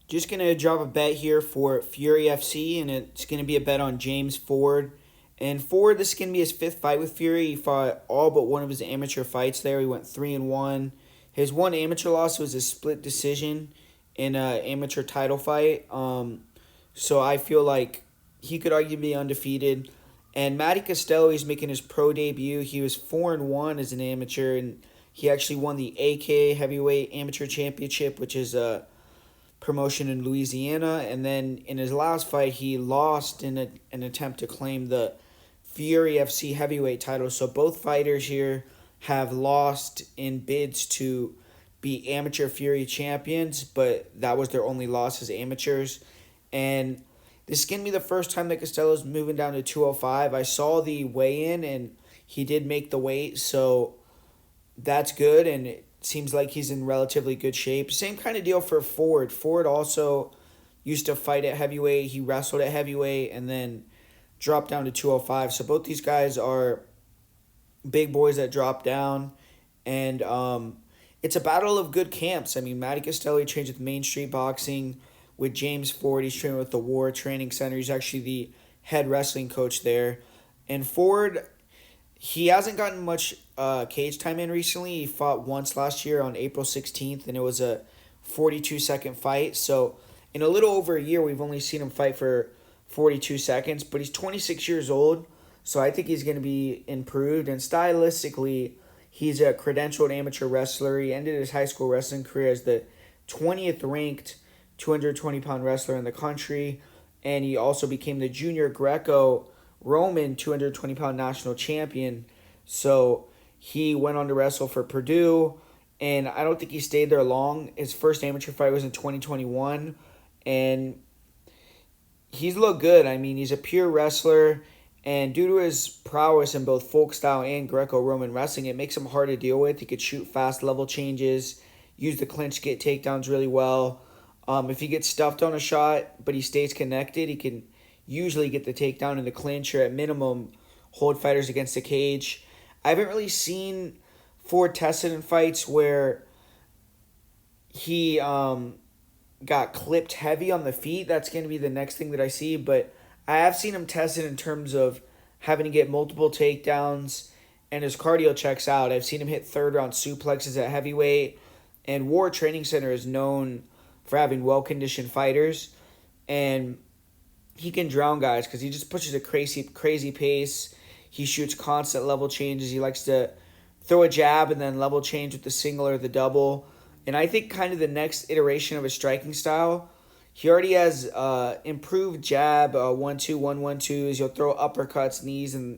Just going to drop a bet here for Fury FC, and it's going to be a bet on James Ford. And Ford, this is going to be his fifth fight with Fury. He fought all but one of his amateur fights there. He went 3-1. His one amateur loss was a split decision in an amateur title fight. So I feel like he could arguably be undefeated. And Matty Costello, he's making his pro debut. He was 4-1 as an amateur, and he actually won the AK Heavyweight Amateur Championship, which is a promotion in Louisiana. And then in his last fight, he lost in an attempt to claim the Fury FC Heavyweight title. So both fighters here have lost in bids to be amateur Fury champions, but that was their only loss as amateurs. And this is going to be the first time that Costello's moving down to 205. I saw the weigh-in, and he did make the weight, so that's good, and it seems like he's in relatively good shape. Same kind of deal for Ford. Ford also used to fight at heavyweight. He wrestled at heavyweight and then dropped down to 205. So both these guys are big boys that drop down, and it's a battle of good camps. I mean, Matty Costello trains with Main Street Boxing. With James Ford, he's training with the War Training Center. He's actually the head wrestling coach there. And Ford, he hasn't gotten much cage time in recently. He fought once last year on April 16th, and it was a 42-second fight. So in a little over a year, we've only seen him fight for 42 seconds. But he's 26 years old, so I think he's going to be improved. And stylistically, he's a credentialed amateur wrestler. He ended his high school wrestling career as the 20th ranked 220-pound wrestler in the country, and he also became the junior Greco-Roman 220-pound national champion. So he went on to wrestle for Purdue, and I don't think he stayed there long. His first amateur fight was in 2021, and he's looked good. I mean, he's a pure wrestler, and due to his prowess in both folk style and Greco-Roman wrestling, it makes him hard to deal with. He could shoot fast level changes, use the clinch, get takedowns really well. If he gets stuffed on a shot, but he stays connected, he can usually get the takedown in the clinch, or at minimum hold fighters against the cage. I haven't really seen Ford tested in fights where he got clipped heavy on the feet. That's going to be the next thing that I see, but I have seen him tested in terms of having to get multiple takedowns, and his cardio checks out. I've seen him hit third round suplexes at heavyweight, and War Training Center is known for having well-conditioned fighters, and he can drown guys because he just pushes a crazy pace. He shoots constant level changes. He likes to throw a jab and then level change with the single or the double. And I think kind of the next iteration of his striking style, he already has improved jab, 1-2, 1-1-2s. He'll throw uppercuts, knees, and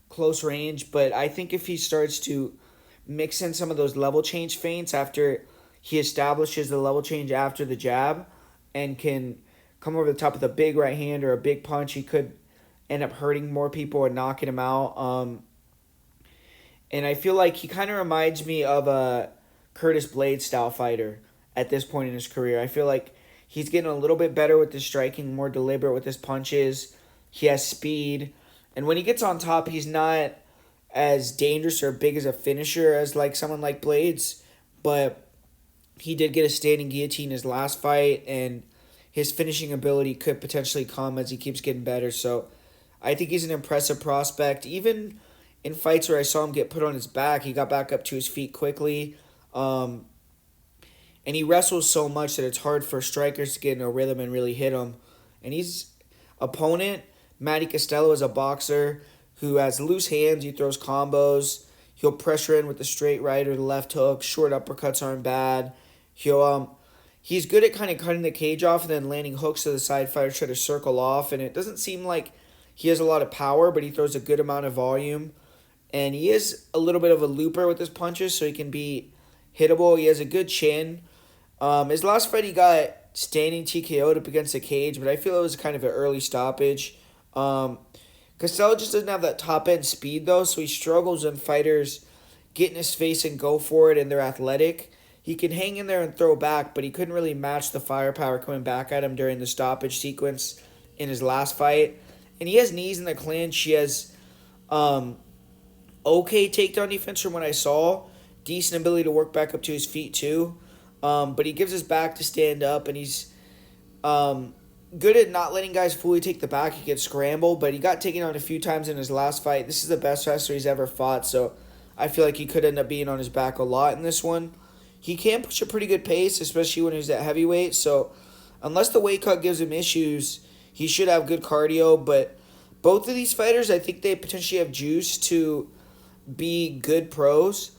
close range. But I think if he starts to mix in some of those level change feints after he establishes the level change after the jab and can come over the top with a big right hand or a big punch, he could end up hurting more people or knocking him out. And I feel like he kind of reminds me of a Curtis Blade style fighter at this point in his career. I feel like he's getting a little bit better with his striking, more deliberate with his punches. He has speed. And when he gets on top, he's not as dangerous or big as a finisher as like someone like Blades, but he did get a standing guillotine his last fight, and his finishing ability could potentially come as he keeps getting better. So I think he's an impressive prospect. Even in fights where I saw him get put on his back, he got back up to his feet quickly. And he wrestles so much that it's hard for strikers to get in a rhythm and really hit him. And his opponent, Matty Costello, is a boxer who has loose hands. He throws combos. He'll pressure in with the straight right or the left hook. Short uppercuts aren't bad. He's good at kind of cutting the cage off and then landing hooks to the side fighters try to circle off. And it doesn't seem like he has a lot of power, but he throws a good amount of volume. And he is a little bit of a looper with his punches, so he can be hittable. He has a good chin. His last fight, he got standing TKO'd up against the cage, but I feel it was kind of an early stoppage. Costello just doesn't have that top-end speed, though, so he struggles when fighters get in his face and go for it, and they're athletic. He can hang in there and throw back, but he couldn't really match the firepower coming back at him during the stoppage sequence in his last fight. And he has knees in the clinch. He has okay takedown defense from what I saw. Decent ability to work back up to his feet, too. But he gives his back to stand up, and he's Um, Good at not letting guys fully take the back. He gets scrambled, but he got taken on a few times in his last fight. This is the best wrestler he's ever fought, so I feel like he could end up being on his back a lot in this one. He can push a pretty good pace, especially when he's at heavyweight, so unless the weight cut gives him issues, he should have good cardio, but both of these fighters, I think they potentially have juice to be good pros.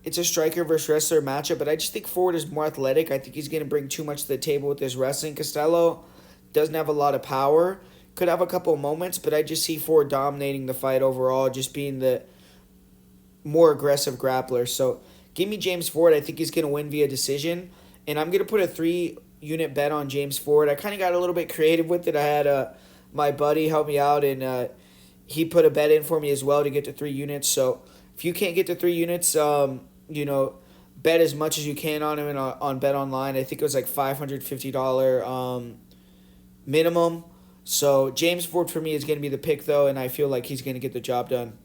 It's a striker versus wrestler matchup, but I just think Ford is more athletic. I think he's going to bring too much to the table with his wrestling. Costello doesn't have a lot of power. Could have a couple of moments, but I just see Ford dominating the fight overall, just being the more aggressive grappler. So give me James Ford. I think he's going to win via decision. And I'm going to put a 3-unit bet on James Ford. I kind of got a little bit creative with it. I had my buddy help me out, and he put a bet in for me as well to get to 3 units. So if you can't get to 3 units, bet as much as you can on him on Bet Online. I think it was like $550 minimum. So James Ford for me is going to be the pick, though, and I feel like he's going to get the job done.